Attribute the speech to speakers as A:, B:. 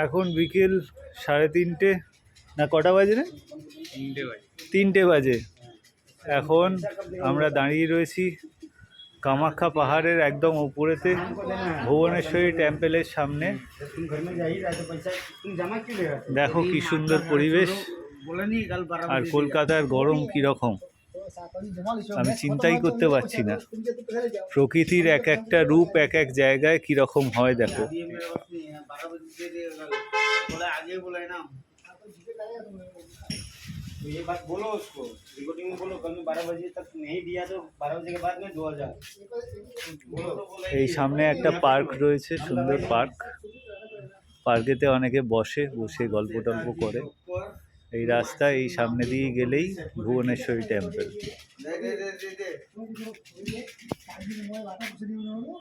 A: এখন বিকেল 3:30 না কটা বাজে রে? 3টে বাজে। এখন আমরা দাঁড়িয়ে রয়েছি কামাখ্যা পাহাড়ের একদম উপরেতে, ভুবনেশ্বরী টেম্পলের সামনে। দেখো কি সুন্দর পরিবেশ, আর কলকাতার গরম কিরকম আমি চিন্তাই করতে পারছি না। প্রকৃতির এক একটা রূপ এক এক জায়গায় কিরকম হয় দেখো।
B: ये बात बोलो उसको, रिकॉर्डिंग में बोलो, कल में 12 बजे तक नहीं दिया तो 12 बजे के बाद में 2000
A: এই সামনে একটা পার্ক রয়েছে, সুন্দর পার্ক। পার্কেতে অনেকে বসে গল্প টল্প করে। এই রাস্তা এই সামনে দিয়ে গেলেই ভুবনেশ্বরী টেম্পল।